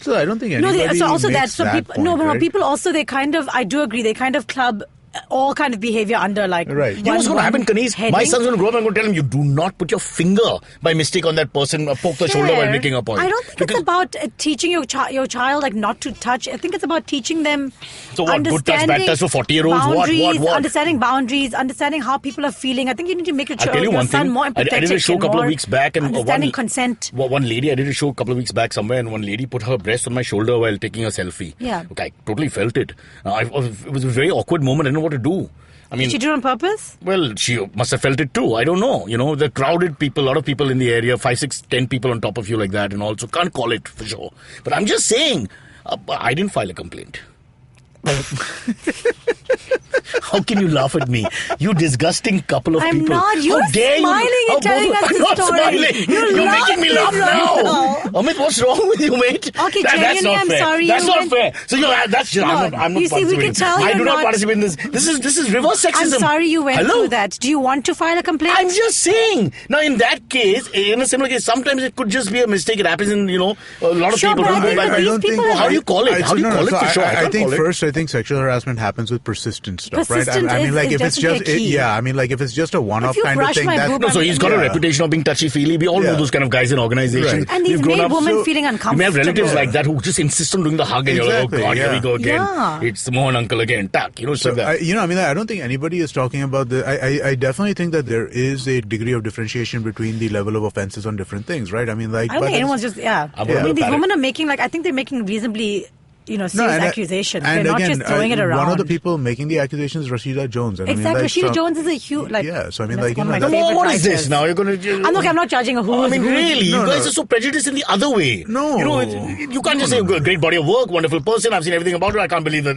So I don't think No, anybody so also makes that. So people, point, no, right? people also, they kind of, I do agree, they kind of club all kind of behavior under, like, Right. You know what's going to happen, Kaneez? My heading. son's going to grow up and I'm going to tell him, you do not put your finger by mistake on that person or poke the shoulder while Fair. making a point. I don't think it's about teaching your child, like, not to touch. I think it's about teaching them So what, good touch, bad understanding touch for 40-year-olds? What? Understanding boundaries, understanding how people are feeling. I think you need to make your, I'll tell you your one son thing. more I empathetic. did a show a couple of weeks back, and understanding consent. One lady, I did a show a couple of weeks back somewhere, and one lady put her breast on my shoulder while taking a selfie. Yeah. Okay, I totally felt it. It was a very awkward moment. I didn't know what to do. I mean, Did she do it on purpose? well, she must have felt it too. I don't know. The crowded people, a lot of people in the area, 5, 6, 10 people on top of you like that and all. So can't call it for sure. But I'm just saying, I didn't file a complaint. How can you laugh at me? You disgusting couple of I'm people. not. You're How dare smiling you? and telling us I'm the not story. smiling. You're making me laugh now. Amit, what's wrong with you, mate? Okay, that's genuinely, not I'm fair. sorry. That's you not went- fair. So that's just, I'm not You see, we participating. can tell I you're do not not- participate in this. This is reverse sexism. I'm sorry you went Hello? through that. Do you want to file a complaint? I'm just saying. Now, in that case, in a similar case, sometimes it could just be a mistake. It happens in, a lot of Sure, people but don't I go think back. that these people are- How do you call it? How do you call it for sure? I can't think call it. first, I think sexual harassment happens with persistent stuff, right? Persistent I mean, is like if it's definitely just, a key. I mean, like if it's just a one-off If you kind of brush thing, my that's boob, No, so he's got a reputation of being touchy-feely. We all know Yeah. those kind of guys in organizations. Right. And these We've grown made up women so- feeling You uncomfortable. may have relatives like that who just insist on doing the hug and you're like, oh Exactly, God, here we yeah. go again. Yeah. It's the Mohan uncle again. Tuck, it's So, like that. I mean, I don't think anybody is talking about the. I definitely think that there is a degree of differentiation between the level of offenses on different things, right? I mean, like. I don't but think it's- anyone's just, I'm I mean, these parrot. women are making, I think they're making reasonably, serious accusations. They're and not again, just throwing it around. One of the people making the accusations is Rashida Jones. And Exactly. I mean, like, Rashida so- Jones is a huge, Yeah, so I mean, that's like, one of my No, favorite what is this writers. now? You're going to... I'm not judging a who I is mean, who. really? You No, guys no. are so prejudiced in the other way. No. You can't just say, great body of work, wonderful person, I've seen everything about her, I can't believe that,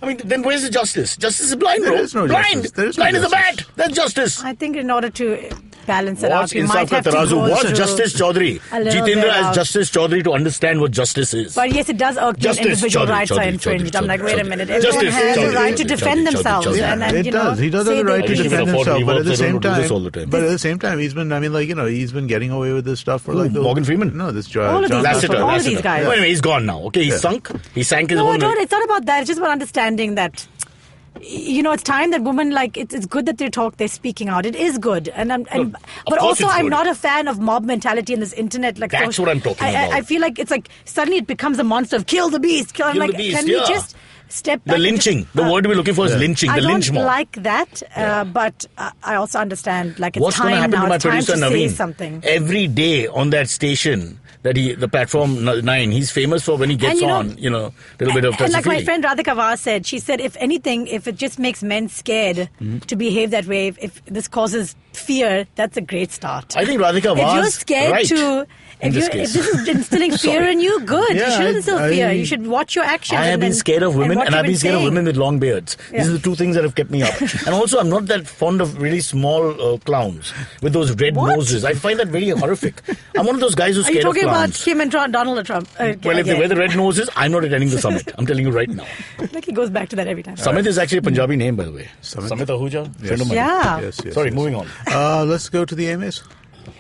I mean, then where's the justice? Justice is blind, bro. There is no blind. justice. There is no blind is a justice. bat. That's justice. I think in order to balance it What's out, you might Insaf Ka have to Tarazu? go What's through Justice Chaudhary? a little bit Jitendra as of- Justice Chaudhary to understand what justice is. But yes, it does irk me when Justice, individual Chaudhary, rights are Chaudhary, infringed. Chaudhary, I'm like, wait a Chaudhary. minute. Justice, Everyone has Chaudhary, the right to Chaudhary, defend Chaudhary, themselves. Chaudhary. And, It does. He does have say the they- right to I should defend afford himself, but at rewards. the I don't same do time, this all the time. but at the same time, he's been. I mean, like he's been getting away with this stuff for like the Morgan Freeman? No, this All of John these Lasseter. people, all of these guys. Well, anyway, he's gone now. Okay, he's sunk. He sank his No, own. it's not about that. It's just about understanding that, it's time that women, it's good that they're speaking out. It is good. But course also, it's I'm good. not a fan of mob mentality in this internet. That's what I'm talking about. I feel like it's like suddenly it becomes a monster of kill the beast. I'm Kill like, the beast, can yeah. we just step back? The and just- lynching. The word we're looking for is lynching. I The don't lynch mob. like that, but I also understand, it's What's going to time happen now. to my It's time to producer say Naveen? something. Every day on that station, the platform 9, he's famous for when he gets And on, a little bit of And like my touchy-feely. friend Radhika Vaz said, she said, if anything, if it just makes men scared to behave that way, if this causes fear, that's a great start. I think Radhika If you're was scared right to... in If this this case. is instilling fear Sorry. in you, good. Yeah, you shouldn't instill I- fear. You should watch your actions. I have been scared of women and I've been scared of women with long beards. Yeah. These are the two things that have kept me up. And also, I'm not that fond of really small clowns with those red What? noses. I find that very horrific. I'm one of those guys who's Are you scared of talking about clowns. him and Donald Trump? Well, if they wear the red noses, I'm not attending the summit. I'm telling you right now. Like he goes back to that every time. Summit is actually a Punjabi name, by the way. Samit? Samit Ahuja, friend of mine. Yeah. Yes, Sorry, yes. moving on. Let's go to the AMAs.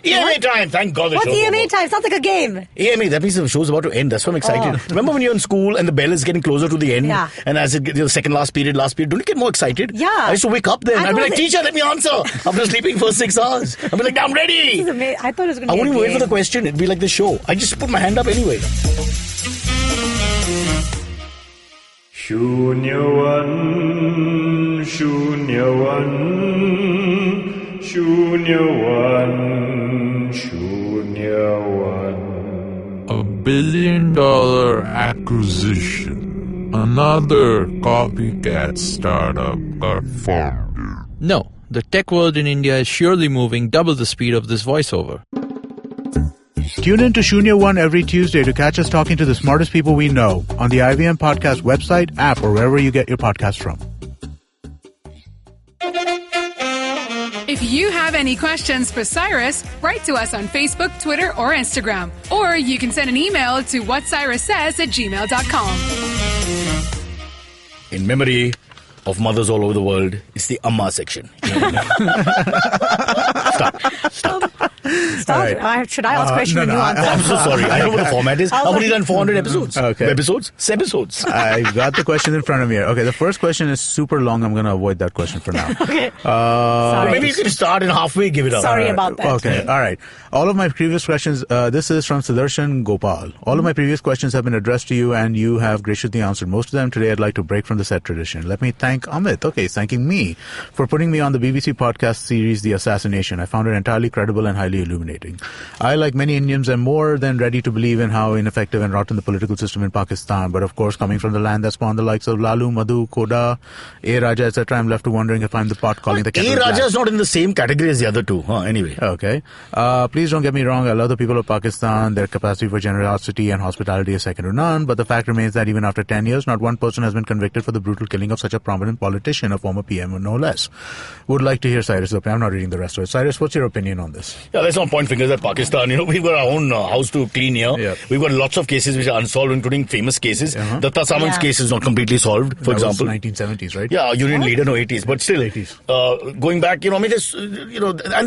EMA time! Thank God the What's show's EMA over. time? Sounds like a game. EMA, that means the show's about to end. That's why I'm excited. Remember when you're in school and the bell is getting closer to the end? Yeah. And as it gets the second last period, don't you get more excited? Yeah. I used to wake up then. I I'd be thought like, that- teacher, let me answer. After sleeping for 6 hours. I'd be like, I'm This ready. is amazing. I thought it was going I to be wouldn't a even wait for the game. question. It'd be like the show. I just put my hand up anyway. Shunyavan, Shunyavan, Shunyavan, Shunyavan. $1 billion acquisition. Another copycat startup got formed. No, the tech world in India is surely moving double the speed of this voiceover. Tune in to Shunya One every Tuesday to catch us talking to the smartest people we know on the IVM Podcast website, app, or wherever you get your podcasts from. If you have any questions for Cyrus, write to us on Facebook, Twitter, or Instagram. Or you can send an email to whatcyrussays@gmail.com. In memory of mothers all over the world, it's the Amma section. Stop. Stop. Right. Should I ask questions and you answer? I'm so sorry. I know what the format is. I've only done 400 episodes. Okay. Episodes? Episodes. I've got the question in front of me here. Okay, the first question is super long. I'm going to avoid that question for now. Okay. Uh, Maybe you can start and halfway give it up. Sorry about that. Okay, all right. All of my previous questions, this is from Sudarshan Gopal. All of my previous questions have been addressed to you and you have graciously answered most of them. Today I'd like to break from the set tradition. Let me thank Amit. Okay, he's thanking me for putting me on the BBC podcast series The Assassination. I found it entirely credible and highly illuminating. illuminating. I, like many Indians, am more than ready to believe in how ineffective and rotten the political system in Pakistan. But of course, coming from the land that spawned the likes of Lalu, Madhu, Koda, A. Raja, etc., I'm left to wondering if I'm the pot calling the kettle A. black. Raja is not in the same category as the other two. Anyway. Okay. Please don't get me wrong. I love the people of Pakistan. Their capacity for generosity and hospitality is second to none. But the fact remains that even after 10 years, not one person has been convicted for the brutal killing of such a prominent politician, a former PM, no less. Would like to hear Cyrus' opinion. I'm not reading the rest of it. Cyrus, what's your opinion on this? Yeah, let's not point fingers at Pakistan. We've got our own house to clean here. Yeah. We've got lots of cases which are unsolved, including famous cases. Datta Samant's case is not completely solved, for example. Was 1970s, right? Yeah, Union leader, no 80s. But still, 80s. Going back, and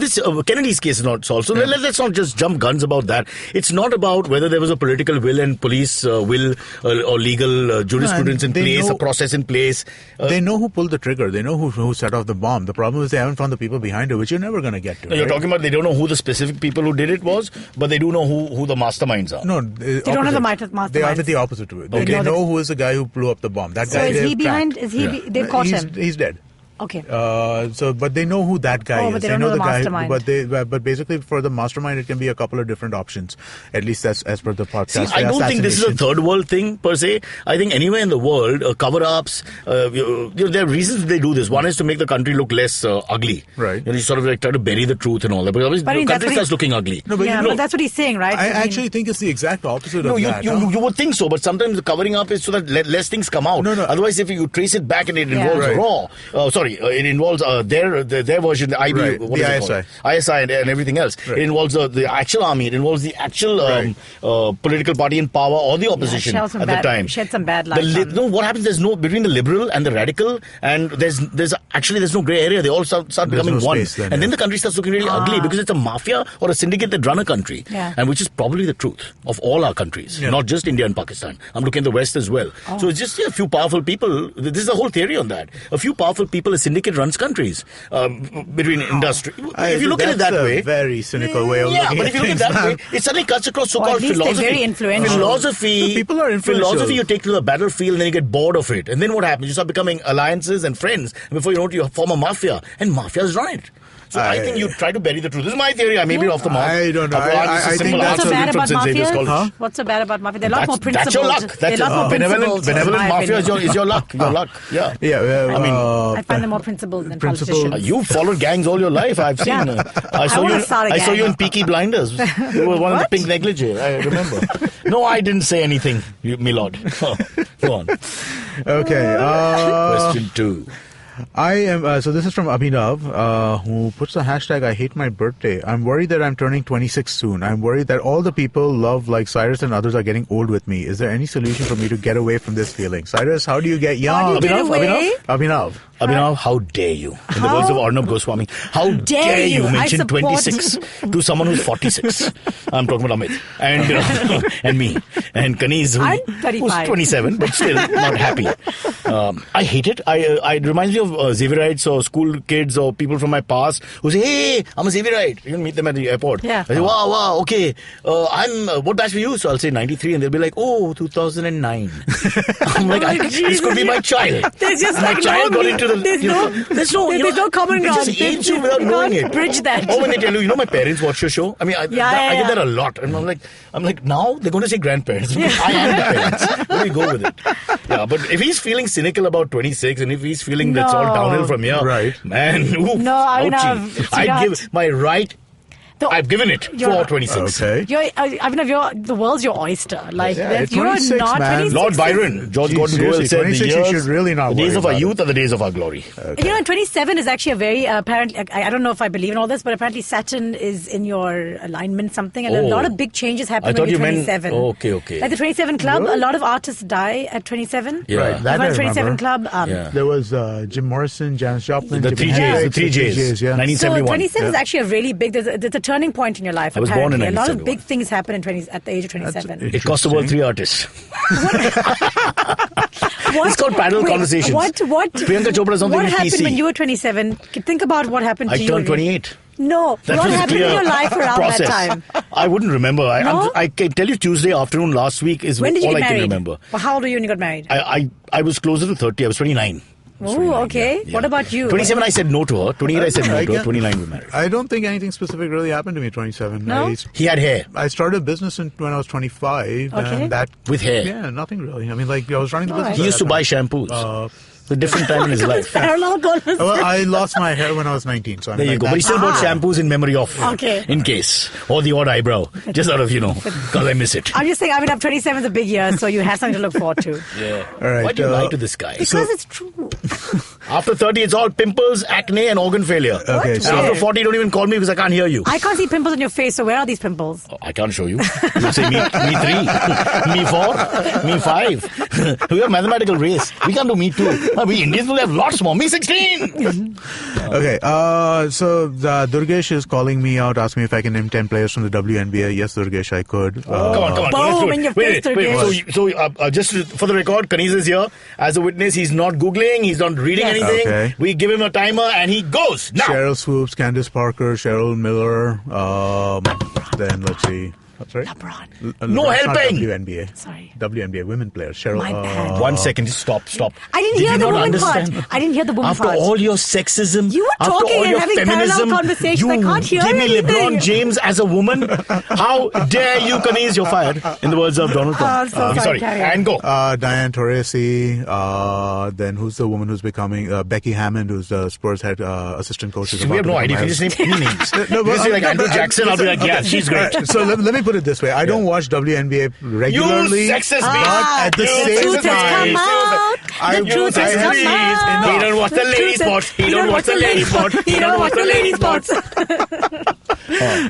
this Kennedy's case is not solved. So let's not just jump guns about that. It's not about whether there was a political will and police will or legal jurisprudence in place, a process in place. They know who pulled the trigger. They know who set off the bomb. The problem is they haven't found the people behind it, which you're never going to get to. No, you're talking about they don't know who the specific people who did it was, but they do know who the masterminds are. No, they don't know the masterminds. They are the opposite to it. They know who is the guy who blew up the bomb. That guy. So is he behind? They've caught him. He's dead. Okay. But they know who that guy is. But they don't know the mastermind. But basically, for the mastermind, it can be a couple of different options. At least that's as per the podcast. See, I don't think this is a third world thing per se. I think anywhere in the world, cover-ups. There are reasons they do this. One is to make the country look less ugly. Right. You sort of try to bury the truth and all that. Because the country starts looking ugly. No, but that's what he's saying, right? I actually think it's the exact opposite of that. You would think so, but sometimes the covering up is so that less things come out. No. Otherwise, if you trace it back and it involves it involves their version, the IB, right. what is the it called? ISI and everything else. Right. It involves the actual army. It involves the actual political party in power or the opposition at the time. Shed some bad light. What happens? There's no between the liberal and the radical, and there's no grey area. They all start becoming one, and then the country starts looking really ugly because it's a mafia or a syndicate that run a country, and which is probably the truth of all our countries, not just India and Pakistan. I'm looking at the West as well. So it's just a few powerful people. This is the whole theory on that. A few powerful people, a syndicate runs countries between industry. If you look at it that way, very cynical way of looking at it. But if you look at it that way, it suddenly cuts across so-called philosophy. Very influential. Philosophy. People are influential. Philosophy you take to the battlefield and then you get bored of it. And then what happens? You start becoming alliances and friends. And before you know it, you form a mafia. And mafias run it. So I think you try to bury the truth. This is my theory. I may be off the mark. I don't know. I think what's so bad about mafia? What's so bad about mafia? They're a lot more principled. That's your luck. That's a lot more principled. Benevolent mafia is your luck. Your luck. Yeah. I find them more principled than politicians. You followed gangs all your life. I've seen. I saw you in Peaky Blinders. You were one of the pink negligee. I remember. No, I didn't say anything, my lord. Go on. Okay. Question 2. I am, so this is from Abhinav, who puts the hashtag, I hate my birthday. I'm worried that I'm turning 26 soon. I'm worried that all the people love like Cyrus and others are getting old with me. Is there any solution for me to get away from this feeling? Cyrus, how do you get young? Abhinav, how dare you? In the words of Arnab Goswami, how dare you mention 26 to someone who's 46? I'm talking about Amit and me and Kaneez, who's 27 but still not happy. I hate it. It reminds me of Xavierites or school kids or people from my past who say, hey, I'm a Xavierite. You can meet them at the airport. Yeah. I say, wow, okay. What batch were you? So I'll say 93 and they'll be like, oh, 2009. I'm like, this could be my child. There's just my child got into there's no common ground. They just age you without knowing it. Bridge that. Or when they tell you, my parents watch your show. I mean, I get that a lot. And I'm like, now they're going to say grandparents. I am the parents. Let me go with it. Yeah, but if he's feeling cynical about 26 and if he's feeling that's all downhill from here, right? Man, oof, I'd give my right. I've given it for 26. Okay. The world's your oyster. Like you're 26, not. Man. 26 Lord Byron, George Gordon Goyle said, the days of our youth are the days of our glory. Okay. 27 is actually a very apparently. I don't know if I believe in all this, but apparently Saturn is in your alignment something, and a lot of big changes happen when you're 27. Okay. Like the 27 Club, a lot of artists die at 27. Yeah. Right. That I 27 Club. There was Jim Morrison, Janis Joplin, the 3 Js, yeah. 1971. So 27 is actually a really big. There's a turning point in your life. I was born in 1971. A lot of big things happen at the age of 27. It cost the world 3 artists. It's called Parallel Conversations. Priyanka Chopra's on the What happened PC. when you were 27? Think about what happened to you. I turned 28. No. What happened in your life around that time? I wouldn't remember. I can tell you Tuesday afternoon last week is when did you all get I married? can remember. Well, how old were you when you got married? I was closer to 30. I was 29. Oh, okay. Yeah. What about you? 27, I said no to her. 28, I said no to her. 29, we married. I don't think anything specific really happened to me at 27. No? He had hair. I started a business when I was 25. Okay. And that, With hair. yeah, nothing really. I mean, like, I was running the business. He at used to that buy time. shampoos. A different time in his life. Parallel conversation. Well, I lost my hair when I was 19. So There you go. But he still bought shampoos in memory of. Okay. In case. Or the odd eyebrow. Just out of, because I miss it. I'm just saying, I mean, I'm 27 is a big year, so you have something to look forward to. Yeah. All right, Why do you lie to this guy? Because it's true. After 30, it's all pimples, acne, and organ failure. Okay, And so- after 40, don't even call me because I can't hear you. I can't see pimples on your face, so where are these pimples? I can't show you. You say me 3, me 4, me 5. We are mathematical race. We can't do me 2. We Indians will have lots more. Me 16. Okay, so Durgesh is calling me out, asking me if I can name 10 players from the WNBA. Yes, Durgesh, I could. Come on. Boom, Let's do it. in your face, Durgesh. So just for the record, Kaneez is here as a witness. He's not Googling. He's not reading Yes. anything. Okay. We give him a timer and he goes. Now. Cheryl Swoops, Candace Parker, Cheryl Miller. Then let's see. Sorry? LeBron. No it's not helping. WNBA. Sorry. WNBA women players. Cheryl. My bad. 1 second. Just stop. I didn't Did hear you the not woman understand? part. I didn't hear the woman After part. all your sexism, You were after talking all and your having parallel feminism, conversations. you I can't hear give me anything. LeBron James as a woman. How dare you, Kaneez? You're fired. In the words of Donald Trump. I'm so sorry, carry on. And go. Diane Taurasi. Then who's the woman who's becoming Becky Hammond, who's the Spurs head assistant coach? who's So we about have to no idea. become If you my just name any names. No, but You say like Andrew Jackson, I'll be like, yeah, she's great. So let me put it this way. I don't watch WNBA regularly. You sexist but bitch. at the You same truth has time, come out. I- The truth has I- come out. He don't watch the lady sports. He don't watch the lady sports. He don't watch the lady sports.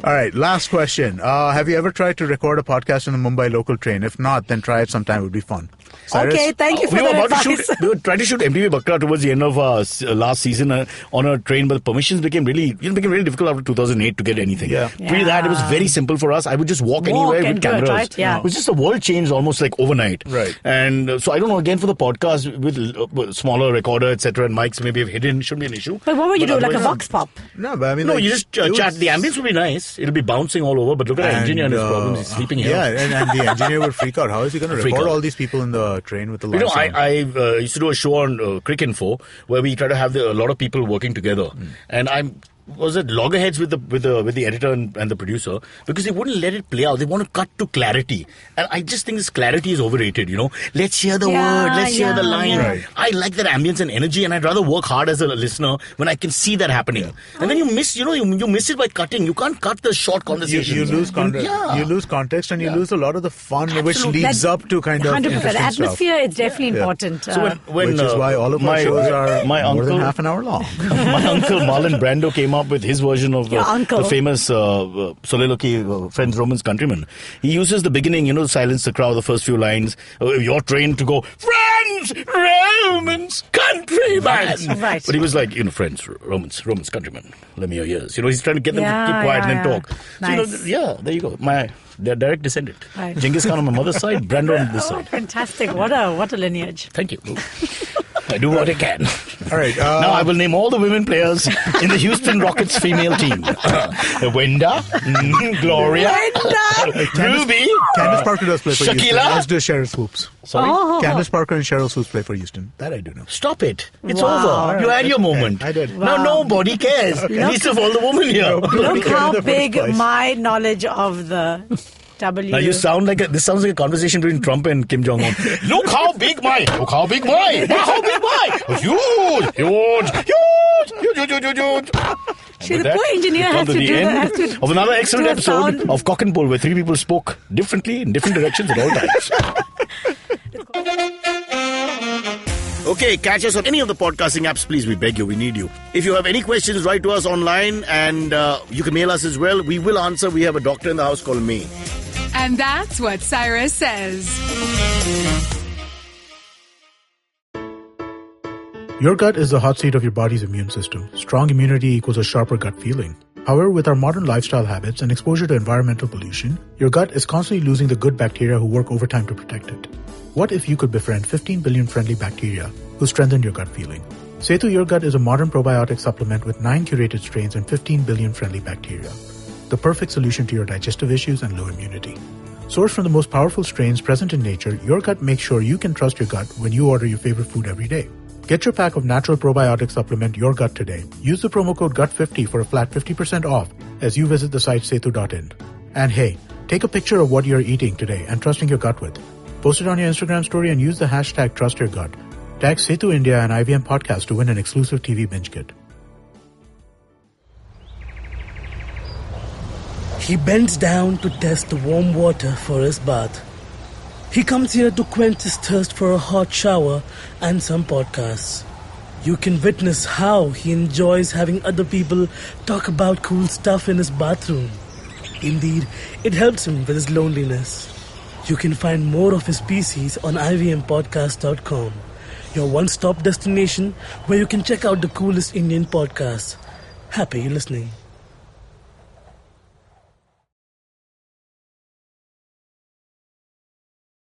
All right, last question. Have you ever tried to record a podcast in a Mumbai local train? If not, then try it sometime. It would be fun. Cyrus? Okay, thank you for We were that about to advice. shoot. We were trying to shoot MTV Bakra towards the end of last season on a train, but the permissions became really difficult after 2008 to get anything. Yeah. Pre that, it was very simple for us. I would just walk anywhere and with do it, cameras. right? Yeah. It was just the world changed almost like overnight. Right. And so I don't know. Again, for the podcast with smaller recorder, etc., and mics maybe have hidden, shouldn't be an issue. But what would you do? Like a otherwise- vox pop? No, but I mean, No, like, you just it chat. was- The ambience will be nice. It'll be bouncing all over. But look at our engineer and his problems. He's sleeping here. Yeah, and the engineer would freak out. How is he going to Freak record out. all these people in the train with the You live know, sound? I used to do a show on Crick Info where we try to have a lot of people working together, and was it loggerheads with the editor and the producer because they wouldn't let it play out. They want to cut to clarity, and I just think this clarity is overrated. Let's hear the word, let's hear the line. yeah. Right. I like that ambience and energy, and I'd rather work hard as a listener when I can see that happening. And then you miss, you miss it by cutting. You can't cut the short conversation. You lose context. Yeah. You lose context, and you lose a lot of the fun, which Absolutely. leads up to kind of 100%. interesting stuff. Atmosphere is definitely important. So when Which is why all of our shows are more than half an hour long. My uncle Marlon Brando came up with his version of Your uncle. the famous soliloquy, Friends, Romans, Countrymen. He uses the beginning, to silence the crowd, the first few lines. You're trained to go, Friends, Romans, Countrymen. Right. But he was like, Friends, Romans, Countrymen. Let me hear yours. He's trying to get them to Yeah, keep quiet and then yeah. talk. Nice. So, there you go. My direct descendant. Right. Genghis Khan on my mother's side, Brando on this Oh, side. fantastic. What a lineage. Thank you. I do what I can. All right. Now I will name all the women players in the Houston Rockets female team. Wenda, Gloria, Ruby, Candace Parker does play for Houston. Shakila. As does Cheryl Swoops. Sorry? Oh. Candace Parker and Cheryl Swoops play for Houston. That I do know. Stop it. It's Wow. over. You had your moment. I did. Now nobody cares. Least of all the women here. Look You're in how the first big place. my knowledge of the W. Now you sound like this sounds like a conversation between Trump and Kim Jong Un. Look how big my. Look how big my. Huge. See, And the with poor engineer we come has to the do end that. Has to of another excellent do a episode sound. of Cock and Bull, where three people spoke differently in different directions at all times. Okay, catch us on any of the podcasting apps, please. We beg you, we need you. If you have any questions, write to us online, and you can mail us as well. We will answer. We have a doctor in the house called me. And that's what Cyrus says. Your gut is the hot seat of your body's immune system. Strong immunity equals a sharper gut feeling. However, with our modern lifestyle habits and exposure to environmental pollution, your gut is constantly losing the good bacteria who work overtime to protect it. What if you could befriend 15 billion friendly bacteria who strengthen your gut feeling? Setu Your Gut is a modern probiotic supplement with 9 curated strains and 15 billion friendly bacteria. The perfect solution to your digestive issues and low immunity. Sourced from the most powerful strains present in nature, Your Gut makes sure you can trust your gut when you order your favorite food every day. Get your pack of natural probiotic supplement Your Gut today. Use the promo code GUT50 for a flat 50% off as you visit the site setu.in. And hey, take a picture of what you're eating today and trusting your gut with. Post it on your Instagram story and use the hashtag TrustYourGut. Tag Setu India and IVM Podcast to win an exclusive TV binge kit. He bends down to test the warm water for his bath. He comes here to quench his thirst for a hot shower and some podcasts. You can witness how he enjoys having other people talk about cool stuff in his bathroom. Indeed, it helps him with his loneliness. You can find more of his pieces on ivmpodcast.com, your one-stop destination where you can check out the coolest Indian podcasts. Happy listening.